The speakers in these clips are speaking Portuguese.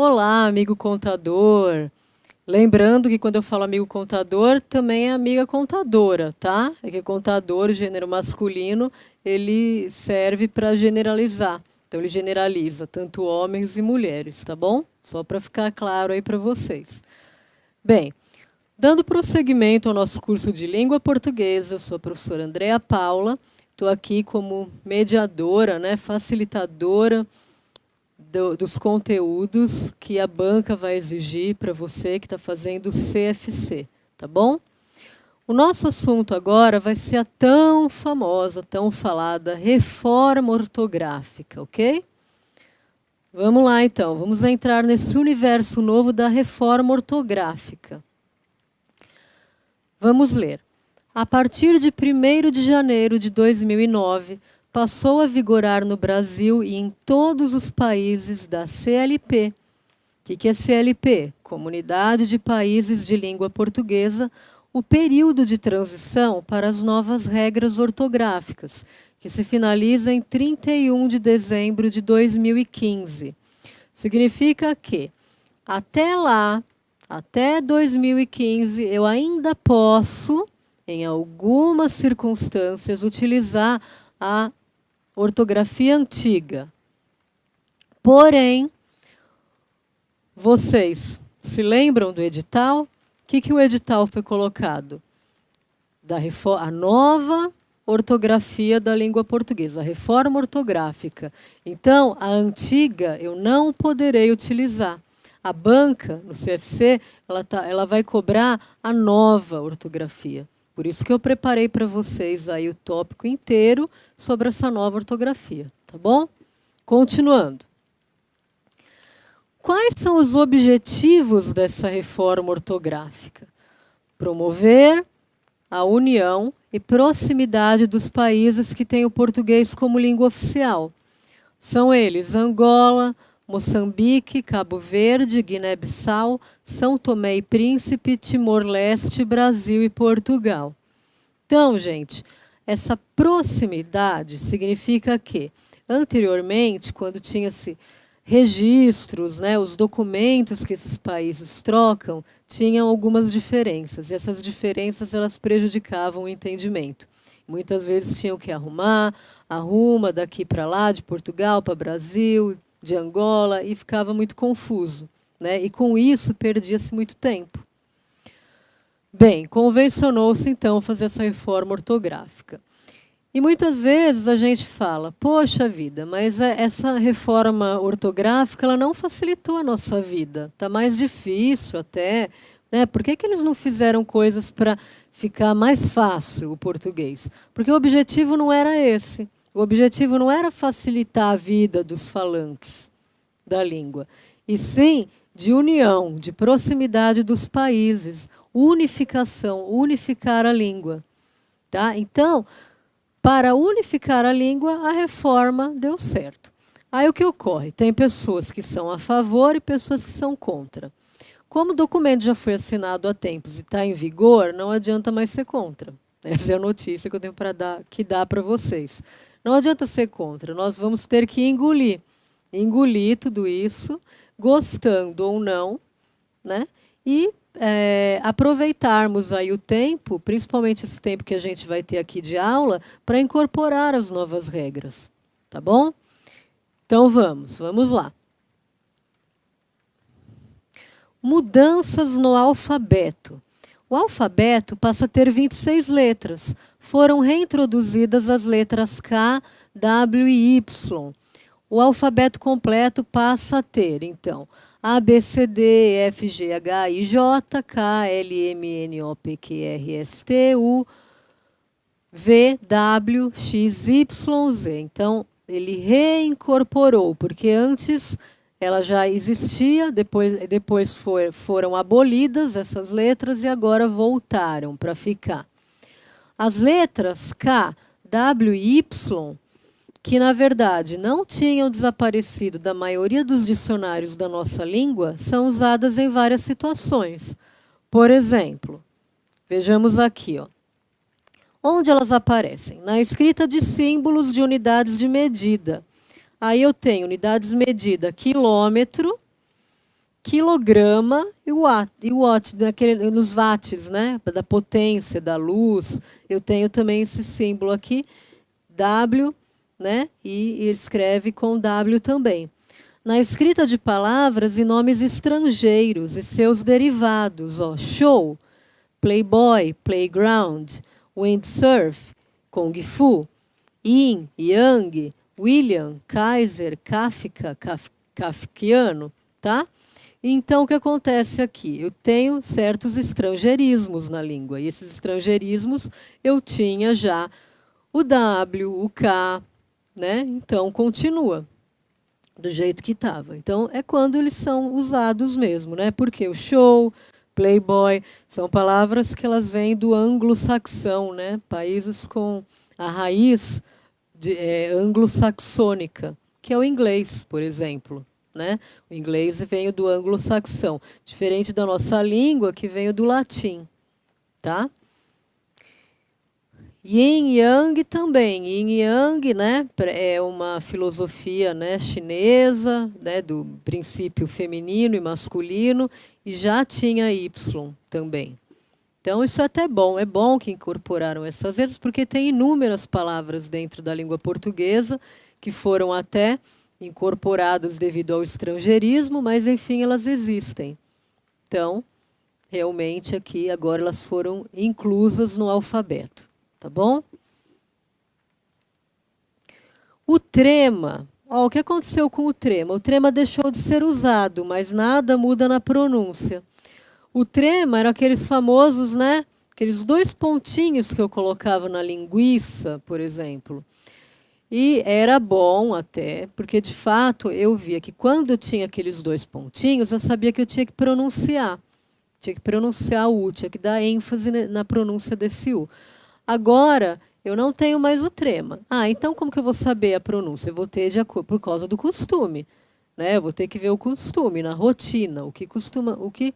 Olá, amigo contador. Lembrando que quando eu falo amigo contador, também é amiga contadora, tá? É que contador, gênero masculino, ele serve para generalizar. Então ele generaliza tanto homens e mulheres, tá bom? Só para ficar claro aí para vocês. Bem, dando prosseguimento ao nosso curso de língua portuguesa, eu sou a professora Andréa Paula, estou aqui como mediadora, né, facilitadora dos conteúdos que a banca vai exigir para você que está fazendo o CFC, tá bom? O nosso assunto agora vai ser a tão famosa, tão falada reforma ortográfica, ok? Vamos lá então, vamos entrar nesse universo novo da reforma ortográfica. Vamos ler. A partir de 1º de janeiro de 2009, passou a vigorar no Brasil e em todos os países da CLP. O que é CLP? Comunidade de Países de Língua Portuguesa, o período de transição para as novas regras ortográficas, que se finaliza em 31 de dezembro de 2015. Significa que, até lá, até 2015, eu ainda posso, em algumas circunstâncias, utilizar a ortografia antiga. Porém, vocês se lembram do edital? O que o edital foi colocado? A nova ortografia da língua portuguesa, a reforma ortográfica. Então, a antiga eu não poderei utilizar. A banca, no CFC, ela vai cobrar a nova ortografia. Por isso que eu preparei para vocês aí o tópico inteiro sobre essa nova ortografia, tá bom? Continuando. Quais são os objetivos dessa reforma ortográfica? Promover a união e proximidade dos países que têm o português como língua oficial. São eles Angola, Moçambique, Cabo Verde, Guiné-Bissau, São Tomé e Príncipe, Timor-Leste, Brasil e Portugal. Então, gente, essa proximidade significa que, anteriormente, quando tinha-se registros, né, os documentos que esses países trocam, tinham algumas diferenças, e essas diferenças elas prejudicavam o entendimento. Muitas vezes tinham que arruma daqui para lá, de Portugal para Brasil, de Angola, e ficava muito confuso, né? E com isso perdia-se muito tempo. Bem, convencionou-se então fazer essa reforma ortográfica. E muitas vezes a gente fala, poxa vida, mas essa reforma ortográfica ela não facilitou a nossa vida, está mais difícil até, né? Por que eles não fizeram coisas para ficar mais fácil o português? Porque o objetivo não era esse. O objetivo não era facilitar a vida dos falantes da língua, e sim de união, de proximidade dos países, unificação, unificar a língua. Tá? Então, para unificar a língua, a reforma deu certo. Aí o que ocorre? Tem pessoas que são a favor e pessoas que são contra. Como o documento já foi assinado há tempos e está em vigor, não adianta mais ser contra. Essa é a notícia que eu tenho para dar para vocês. Não adianta ser contra, nós vamos ter que engolir tudo isso, gostando ou não, né? E aproveitarmos aí o tempo, principalmente esse tempo que a gente vai ter aqui de aula, para incorporar as novas regras, tá bom? Então vamos lá. Mudanças no alfabeto. O alfabeto passa a ter 26 letras. Foram reintroduzidas as letras K, W e Y. O alfabeto completo passa a ter, então, A, B, C, D, E, F, G, H, I, J, K, L, M, N, O, P, Q, R, S, T, U, V, W, X, Y, Z. Então, ele reincorporou, porque antes ela já existia, depois foram abolidas essas letras e agora voltaram para ficar. As letras K, W e Y, que, na verdade, não tinham desaparecido da maioria dos dicionários da nossa língua, são usadas em várias situações. Por exemplo, vejamos aqui, ó, onde elas aparecem? Na escrita de símbolos de unidades de medida. Aí eu tenho unidades de medida quilômetro, quilograma e watt nos watts, né? Da potência, da luz. Eu tenho também esse símbolo aqui, W, né? E ele escreve com W também. Na escrita de palavras e nomes estrangeiros e seus derivados, ó, show, playboy, playground, windsurf, kung fu, yin, yang, William, Kaiser, Kafka, kafkiano, tá? Então, o que acontece aqui? Eu tenho certos estrangeirismos na língua, e esses estrangeirismos eu tinha já o W, o K, né? Então, continua do jeito que estava. Então, é quando eles são usados mesmo, né? Porque o show, playboy, são palavras que elas vêm do anglo-saxão, né? Países com a raiz anglo-saxônica, que é o inglês, por exemplo. Né? O inglês veio do anglo-saxão, diferente da nossa língua, que veio do latim. Tá? Yin Yang também. Yin Yang, né, é uma filosofia, né, chinesa, né, do princípio feminino e masculino, e já tinha Y também. Então, isso é até bom. É bom que incorporaram essas letras, porque tem inúmeras palavras dentro da língua portuguesa que foram até incorporadas devido ao estrangeirismo, mas, enfim, elas existem. Então, realmente, aqui, agora, elas foram inclusas no alfabeto. Tá bom? O trema. Ó, o que aconteceu com o trema? O trema deixou de ser usado, mas nada muda na pronúncia. O trema eram aqueles famosos, né? Aqueles 2 pontinhos que eu colocava na linguiça, por exemplo. E era bom até, porque de fato eu via que quando eu tinha aqueles 2 pontinhos, eu sabia que eu tinha que pronunciar. Tinha que pronunciar o U, tinha que dar ênfase na pronúncia desse U. Agora, eu não tenho mais o trema. Ah, então como que eu vou saber a pronúncia? Eu vou ter por causa do costume. Né? Eu vou ter que ver o costume, na rotina. O que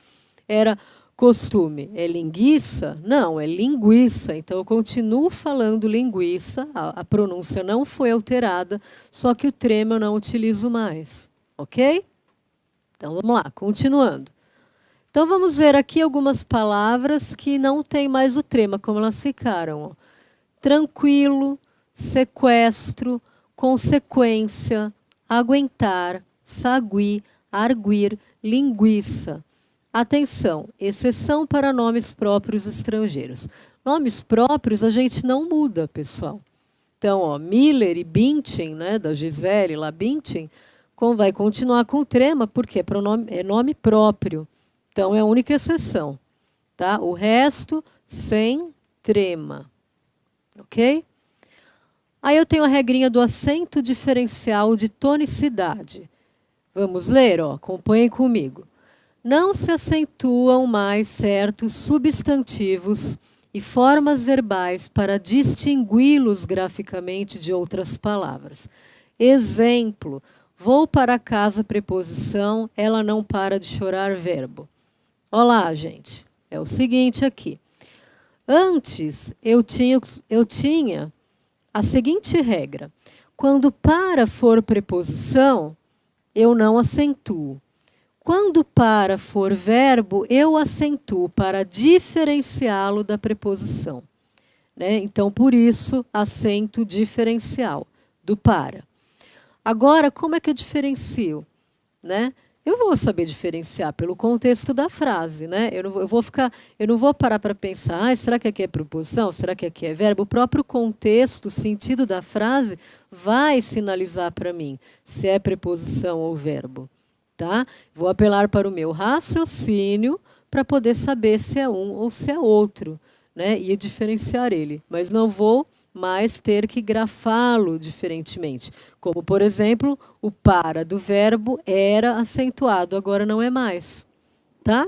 era costume? É linguiça? Não, é linguiça. Então, eu continuo falando linguiça, a pronúncia não foi alterada, só que o trema eu não utilizo mais. Ok? Então, vamos lá, continuando. Então, vamos ver aqui algumas palavras que não têm mais o trema, como elas ficaram. Ó. Tranquilo, sequestro, consequência, aguentar, sagui, arguir, linguiça. Atenção, exceção para nomes próprios estrangeiros. Nomes próprios a gente não muda, pessoal. Então, ó, Miller e Bündchen, né, da Gisele, lá Bündchen, vai continuar com o trema, porque é nome próprio. Então, é a única exceção. Tá? O resto, sem trema. Ok? Aí eu tenho a regrinha do acento diferencial de tonicidade. Vamos ler? Ó, acompanhem comigo. Não se acentuam mais certos substantivos e formas verbais para distingui-los graficamente de outras palavras. Exemplo, vou para casa, preposição, ela não para de chorar, verbo. Olá, gente. É o seguinte aqui. Antes, eu tinha a seguinte regra. Quando para for preposição, eu não acentuo. Quando para for verbo, eu acentuo para diferenciá-lo da preposição. Né? Então, por isso, acento diferencial do para. Agora, como é que eu diferencio? Né? Eu vou saber diferenciar pelo contexto da frase. Né? Eu não vou parar para pensar, será que aqui é preposição? Será que aqui é verbo? O próprio contexto, o sentido da frase, vai sinalizar para mim se é preposição ou verbo. Tá? Vou apelar para o meu raciocínio para poder saber se é um ou se é outro, né? E diferenciar ele. Mas não vou mais ter que grafá-lo diferentemente. Como, por exemplo, o para do verbo era acentuado, agora não é mais. Tá?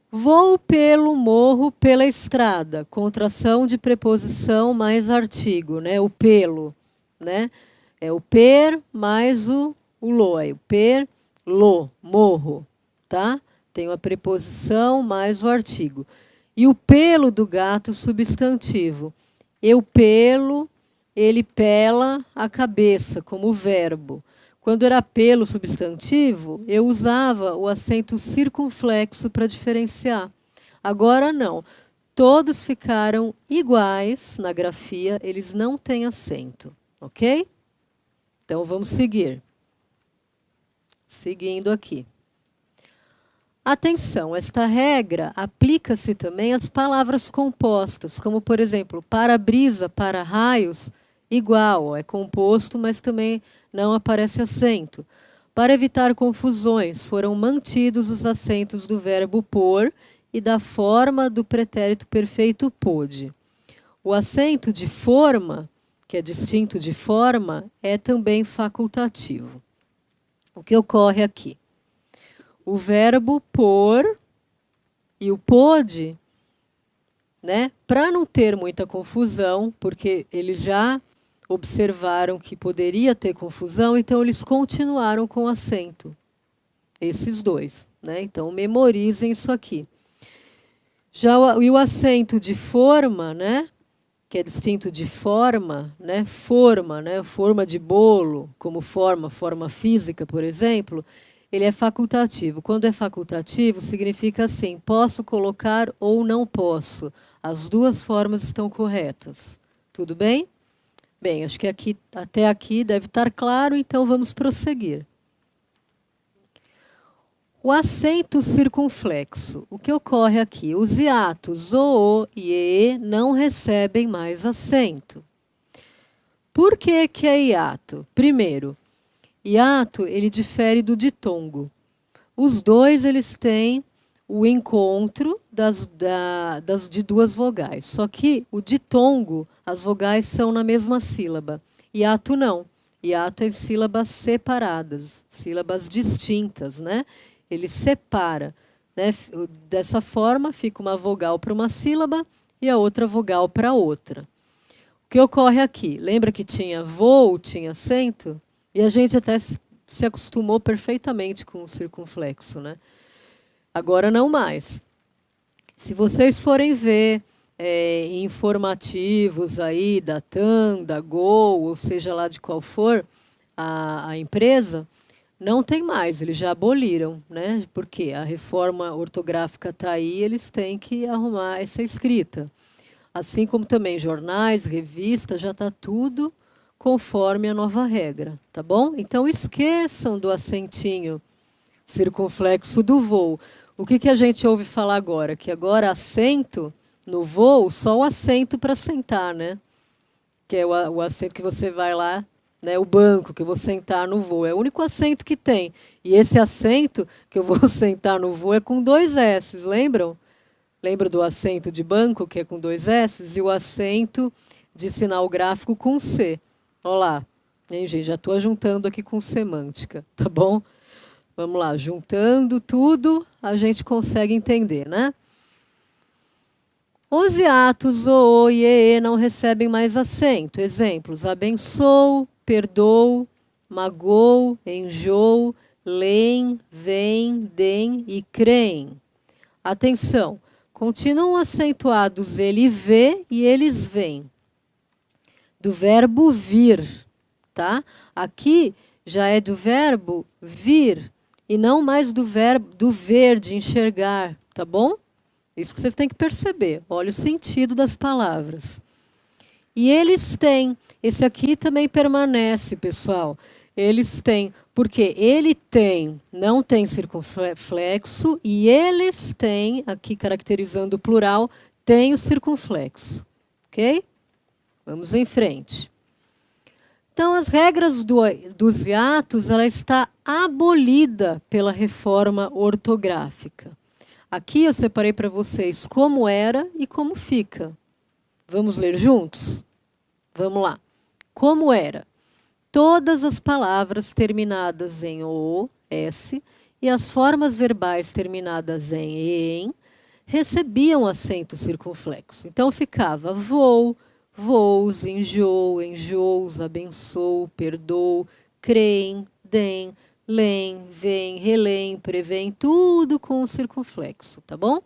Vou pelo morro, pela estrada. Contração de preposição mais artigo, né? O pelo, né? É o per mais o lo, é o per, lo, morro, tá? Tem a preposição mais o artigo. E o pelo do gato, substantivo. Eu pelo, ele pela a cabeça, como verbo. Quando era pelo substantivo, eu usava o acento circunflexo para diferenciar. Agora não. Todos ficaram iguais na grafia, eles não têm acento, ok? Então vamos seguir. Seguindo aqui. Atenção, esta regra aplica-se também às palavras compostas, como, por exemplo, para-brisa, para-raios, igual, é composto, mas também não aparece acento. Para evitar confusões, foram mantidos os acentos do verbo pôr e da forma do pretérito perfeito pôde. O acento de forma, que é distinto de forma, é também facultativo. O que ocorre aqui? O verbo pôr e o pôde, né, para não ter muita confusão, porque eles já observaram que poderia ter confusão, então eles continuaram com acento. Esses dois, né? Então memorizem isso aqui. Já o acento de forma, né, que é distinto de forma, né, forma de bolo, como forma física, por exemplo, ele é facultativo. Quando é facultativo, significa assim, posso colocar ou não posso. As duas formas estão corretas. Tudo bem? Bem, acho que até aqui deve estar claro, então vamos prosseguir. O acento circunflexo. O que ocorre aqui? Os hiatos o e e não recebem mais acento. Por que que é hiato? Primeiro, hiato ele difere do ditongo. Os dois eles têm o encontro de duas vogais. Só que o ditongo, as vogais são na mesma sílaba. Hiato não. Hiato é sílabas separadas, sílabas distintas, né? Ele separa, né? Dessa forma, fica uma vogal para uma sílaba e a outra vogal para outra. O que ocorre aqui? Lembra que tinha voo, tinha acento? E a gente até se acostumou perfeitamente com o circunflexo, né? Agora não mais. Se vocês forem ver informativos aí da TAM, da Gol, ou seja lá de qual for a empresa, não tem mais, eles já aboliram, né? Porque a reforma ortográfica está aí, eles têm que arrumar essa escrita. Assim como também jornais, revistas, já está tudo conforme a nova regra, tá bom? Então esqueçam do acentinho circunflexo do voo. O que a gente ouve falar agora? Que agora acento no voo, só o acento para sentar, né? Que é o acento que você vai lá, né? O banco que eu vou sentar no voo. É o único acento que tem. E esse acento que eu vou sentar no voo é com 2 S, lembram? Lembra do acento de banco, que é com 2 S? E o acento de sinal gráfico com C. Olha lá. Hein, gente? Já estou juntando aqui com semântica, tá bom? Vamos lá, juntando tudo, a gente consegue entender, né? Os hiatos o e e não recebem mais acento. Exemplos: abençoo, perdoo, magoo, enjoo, leem, vem, dem e creem. Atenção, continuam acentuados ele vê e eles vêm. Do verbo vir, tá? Aqui já é do verbo vir e não mais do verbo do ver, de enxergar, tá bom? Isso que vocês têm que perceber. Olha o sentido das palavras. E eles têm. Esse aqui também permanece, pessoal. Eles têm, porque ele tem, não tem circunflexo, e eles têm, aqui caracterizando o plural, tem o circunflexo. Ok? Vamos em frente. Então, as regras dos hiatos, ela está abolida pela reforma ortográfica. Aqui eu separei para vocês como era e como fica. Vamos ler juntos? Vamos lá. Como era? Todas as palavras terminadas em o, s, e as formas verbais terminadas em em, recebiam acento circunflexo. Então ficava vou, voos, enjoo, enjoos, abençoo, perdoo, creem, dem, leem, vem, releem, prevém, tudo com o circunflexo, tá bom?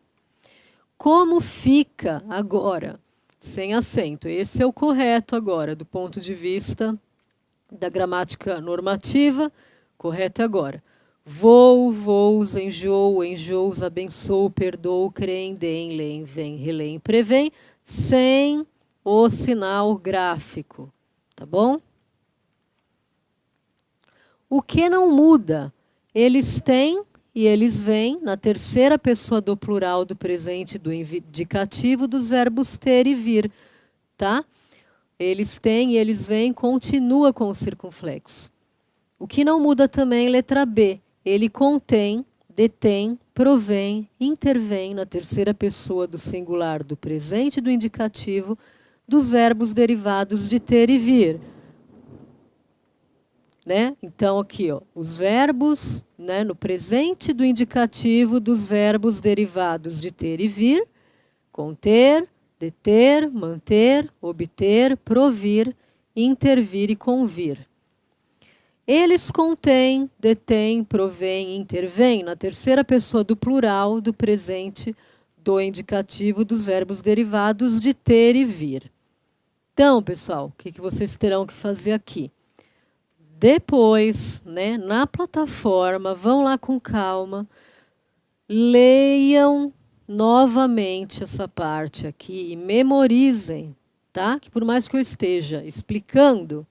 Como fica agora? Sem acento. Esse é o correto agora, do ponto de vista da gramática normativa, correto é agora. Vou, voos, enjoo, enjoos, abençoo, perdoo, creem, deem, leem, vem, releem, prevém, sem o sinal gráfico. Tá bom? O que não muda? Eles têm e eles vêm na terceira pessoa do plural do presente do indicativo dos verbos ter e vir. Tá? Eles têm e eles vêm, continua com o circunflexo. O que não muda também, letra B. Ele contém, detém, provém, intervém na terceira pessoa do singular do presente do indicativo dos verbos derivados de ter e vir. Né? Então, aqui, ó, os verbos, né, no presente do indicativo dos verbos derivados de ter e vir, conter, deter, manter, obter, provir, intervir e convir. Eles contêm, detêm, provêm, intervêm na terceira pessoa do plural do presente do indicativo dos verbos derivados de ter e vir. Então, pessoal, o que vocês terão que fazer aqui? Depois, né, na plataforma, vão lá com calma, leiam novamente essa parte aqui e memorizem, tá? Que por mais que eu esteja explicando,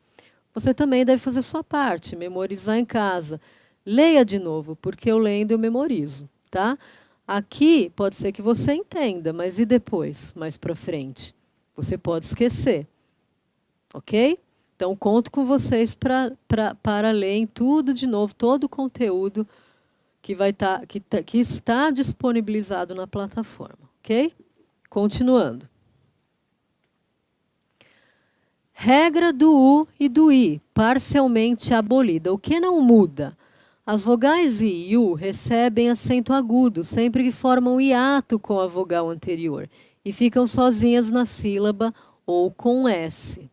você também deve fazer a sua parte, memorizar em casa. Leia de novo, porque eu lendo eu memorizo, tá? Aqui pode ser que você entenda, mas e depois, mais para frente? Você pode esquecer, ok? Então, conto com vocês para lerem tudo de novo, todo o conteúdo que está disponibilizado na plataforma, ok? Continuando. Regra do U e do I, parcialmente abolida. O que não muda? As vogais I e U recebem acento agudo, sempre que formam hiato com a vogal anterior, e ficam sozinhas na sílaba ou com S. O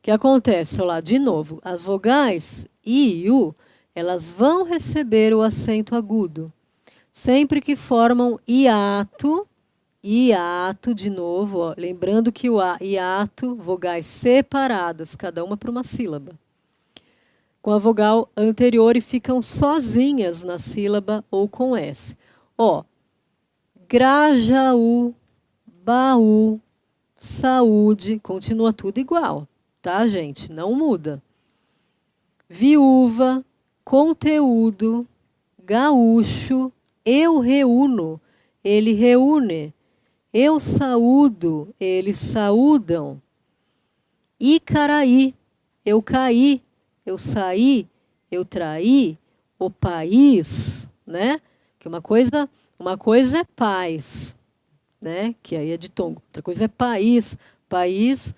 que acontece? Olha lá, de novo, as vogais I e U, elas vão receber o acento agudo, sempre que formam hiato, de novo, ó, lembrando que o hiato, vogais separadas, cada uma para uma sílaba, com a vogal anterior e ficam sozinhas na sílaba ou com S. Ó, Grajaú, baú, saúde, continua tudo igual, tá, gente? Não muda. Viúva, conteúdo, gaúcho, eu reúno, ele reúne. Eu saúdo, eles saúdam. Icaraí, eu caí, eu saí, eu traí, o país, né? Que uma coisa é paz, né? Que aí é de tongo. Outra coisa é país, país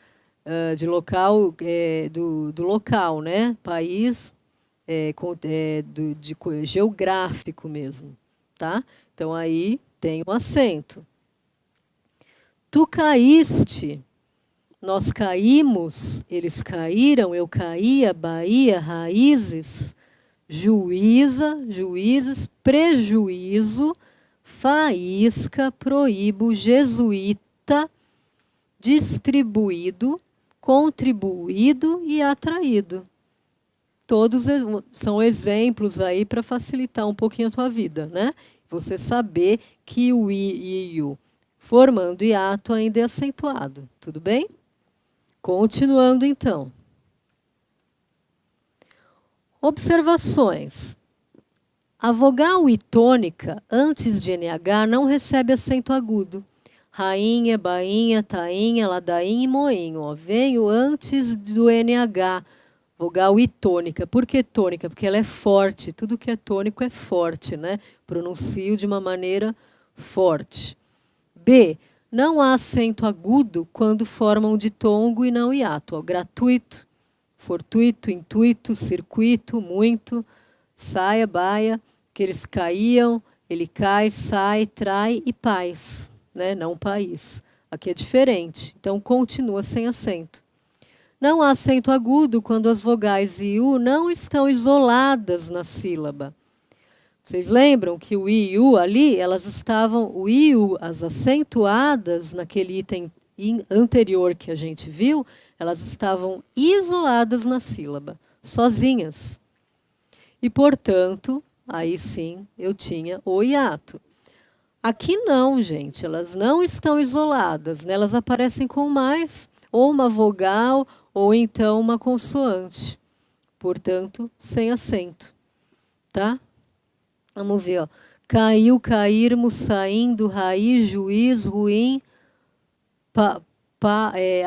de local, do local, né? País geográfico mesmo, tá? Então aí tem um acento. Tu caíste, nós caímos, eles caíram, eu caía, Bahia, raízes, juíza, juízes, prejuízo, faísca, proíbo, jesuíta, distribuído, contribuído e atraído. Todos são exemplos aí para facilitar um pouquinho a tua vida, né? Você saber que o I e o formando hiato ainda é acentuado. Tudo bem? Continuando, então. Observações. A vogal I tônica, antes de NH, não recebe acento agudo. Rainha, bainha, tainha, ladainha e moinho. Ó, venho antes do NH. Vogal I tônica. Por que tônica? Porque ela é forte. Tudo que é tônico é forte, né? Pronuncio de uma maneira forte. B. Não há acento agudo quando formam ditongo e não hiato. Ó, gratuito, fortuito, intuito, circuito, muito, saia, baia, que eles caíam, ele cai, sai, trai e paz, né? Não país. Aqui é diferente, então continua sem acento. Não há acento agudo quando as vogais I e U não estão isoladas na sílaba. Vocês lembram que o I e U ali, elas estavam, o I e U, as acentuadas naquele item anterior que a gente viu, Elas estavam isoladas na sílaba, sozinhas. E, portanto, aí sim eu tinha o hiato. Aqui não, gente, elas não estão isoladas, né? Elas aparecem com mais, ou uma vogal, ou então uma consoante. Portanto, sem acento, tá? Vamos ver, ó. Caiu, cairmos, saindo, raiz, juiz, ruim.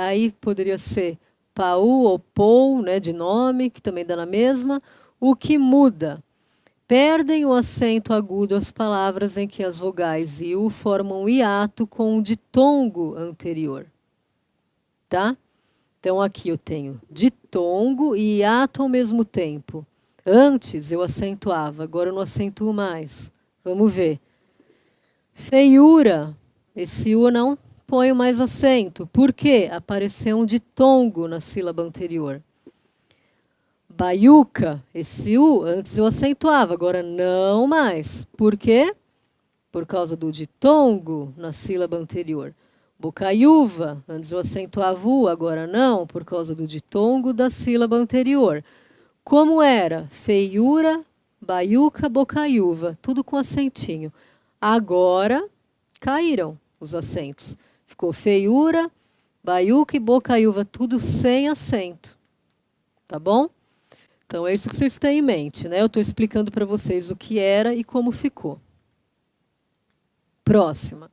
Aí poderia ser pau ou pou, né, de nome, que também dá na mesma. O que muda? Perdem o acento agudo as palavras em que as vogais e u formam hiato com o ditongo anterior. Tá? Então, aqui eu tenho ditongo e hiato ao mesmo tempo. Antes eu acentuava, agora eu não acentuo mais. Vamos ver. Feiura. Esse u eu não ponho mais acento. Por quê? Apareceu um ditongo na sílaba anterior. Baiuca, esse U, antes eu acentuava, agora não mais. Por quê? Por causa do ditongo na sílaba anterior. Bocaiúva, antes eu acentuava U, agora não, por causa do ditongo da sílaba anterior. Como era? Feiura, baiuca, bocaiúva, tudo com acentinho. Agora caíram os acentos. Ficou feiura, baiuca e bocaiúva, tudo sem acento. Tá bom? Então, é isso que vocês têm em mente, né? Eu estou explicando para vocês o que era e como ficou. Próxima.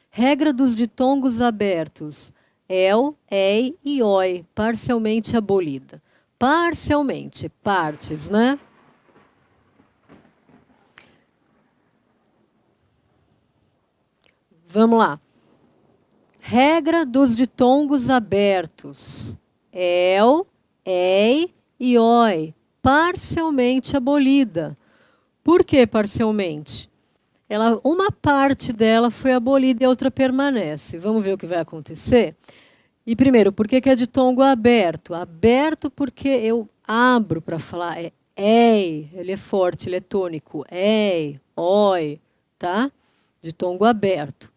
Regra dos ditongos abertos. El, ei e oi, parcialmente abolida. Parcialmente, partes, né? Vamos lá. Regra dos ditongos abertos. El, ei e oi, parcialmente abolida. Por que parcialmente? Uma parte dela foi abolida e a outra permanece. Vamos ver o que vai acontecer? E primeiro, por que é ditongo aberto? Aberto porque eu abro para falar. É ei, ele é forte, ele é tônico. Ei, oi, tá? Ditongo aberto.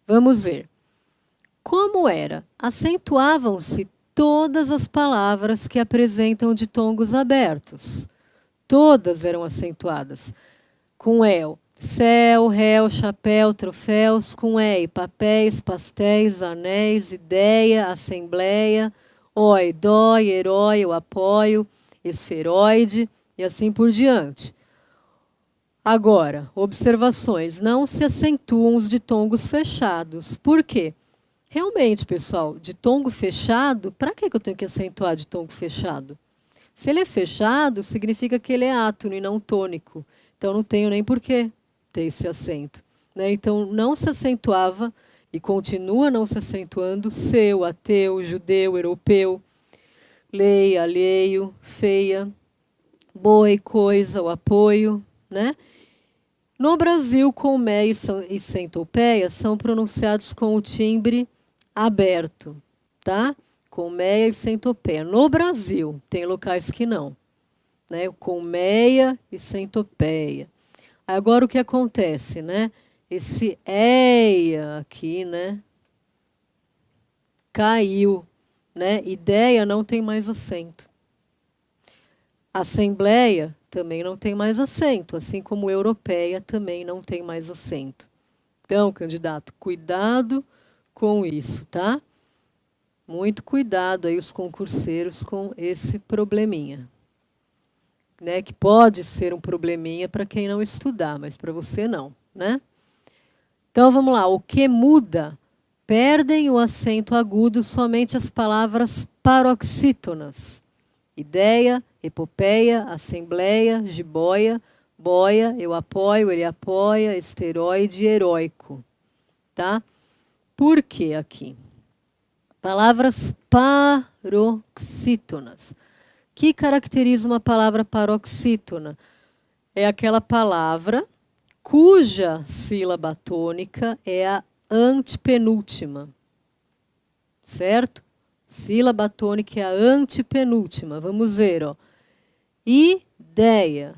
Vamos ver. Como era? Acentuavam-se todas as palavras que apresentam ditongos abertos. Todas eram acentuadas. Com el, céu, réu, chapéu, troféus. Com ei, papéis, pastéis, anéis, ideia, assembleia. Oi, dói, herói, eu apoio, esferoide e assim por diante. Agora, observações. Não se acentuam os ditongos fechados. Por quê? Realmente, pessoal, ditongo fechado, para que eu tenho que acentuar ditongo fechado? Se ele é fechado, significa que ele é átono e não tônico. Então, não tenho nem por que ter esse acento, né? Então, não se acentuava e continua não se acentuando seu, ateu, judeu, europeu, lei, alheio, feia, boi, coisa, o apoio, né? No Brasil, colmeia e centopeia são pronunciados com o timbre aberto, tá? Colmeia e centopeia. No Brasil, tem locais que não, né? Colmeia e centopeia. Agora, o que acontece, né? Esse eia aqui, né? Caiu, né? Ideia não tem mais acento. Assembleia também não tem mais acento, assim como europeia também não tem mais acento. Então, candidato, cuidado com isso, tá? Muito cuidado aí os concurseiros com esse probleminha, né? Que pode ser um probleminha para quem não estudar, mas para você não, né? Então, vamos lá. O que muda? Perdem o acento agudo somente as palavras paroxítonas. Ideia, epopeia, assembleia, jiboia, boia, eu apoio, ele apoia, esteroide, heróico. Tá? Por que aqui? Palavras paroxítonas. Que caracteriza uma palavra paroxítona? É aquela palavra cuja sílaba tônica é a antepenúltima. Certo? Sílaba tônica é a antepenúltima. Vamos ver, ó. Ideia.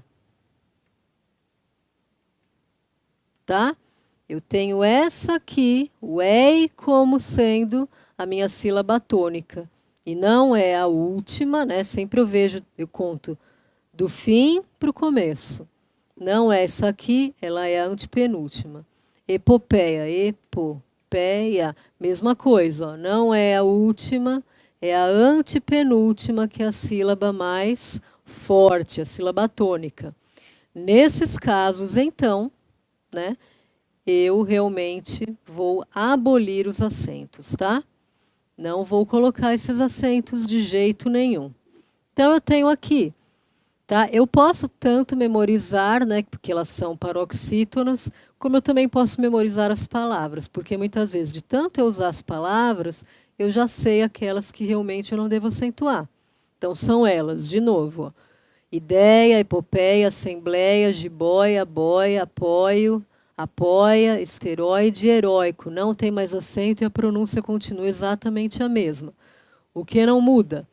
Tá? Eu tenho essa aqui, o ei, como sendo a minha sílaba tônica. E não é a última, né? Sempre eu conto do fim para o começo. Não é essa aqui, ela é a antepenúltima. Epopeia, epopeia, mesma coisa, ó. Não é a última, é a antepenúltima, que é a sílaba mais forte, a sílaba tônica. Nesses casos, então, né, eu realmente vou abolir os acentos, tá? Não vou colocar esses acentos de jeito nenhum. Então, eu tenho aqui, tá? Eu posso tanto memorizar, né, porque elas são paroxítonas, como eu também posso memorizar as palavras, porque muitas vezes, de tanto eu usar as palavras, eu já sei aquelas que realmente eu não devo acentuar. Então, são elas, de novo, ó. Ideia, epopeia, assembleia, jiboia, boia, apoio, apoia, esteroide e heróico. Não tem mais acento e a pronúncia continua exatamente a mesma. O que não muda?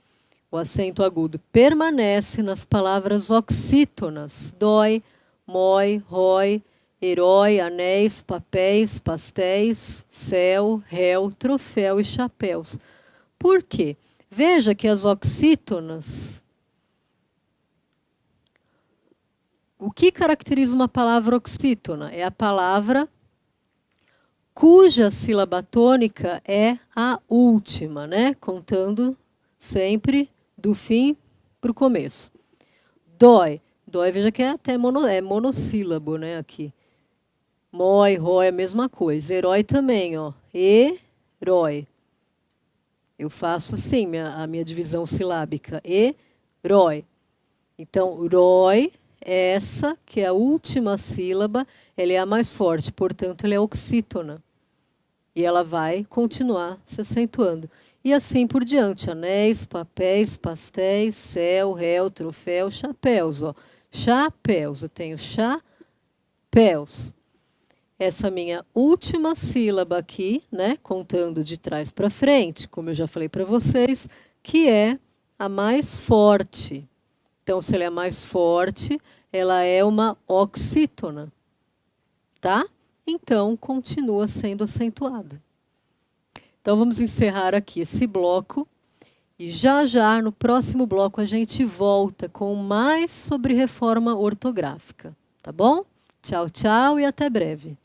O acento agudo permanece nas palavras oxítonas. Dói, mói, rói, herói, anéis, papéis, pastéis, céu, réu, troféu e chapéus. Por quê? Veja que as oxítonas... O que caracteriza uma palavra oxítona? É a palavra cuja sílaba tônica é a última, né? Contando sempre do fim para o começo. Dói. Dói, veja que é até monossílabo, né? Aqui. Mói, rói, a mesma coisa. Herói também, ó. Herói. Eu faço assim a minha divisão silábica. Herói. Então, rói. Essa, que é a última sílaba, ela é a mais forte, portanto, ela é oxítona. E ela vai continuar se acentuando. E assim por diante, anéis, papéis, pastéis, céu, réu, troféu, chapéus. Ó. Chapéus, eu tenho chapéus. Essa minha última sílaba aqui, né, contando de trás para frente, como eu já falei para vocês, que é a mais forte. Então, se ela é mais forte, ela é uma oxítona, tá? Então, continua sendo acentuada. Então, vamos encerrar aqui esse bloco. E já, no próximo bloco, a gente volta com mais sobre reforma ortográfica. Tá bom? Tchau, tchau e até breve.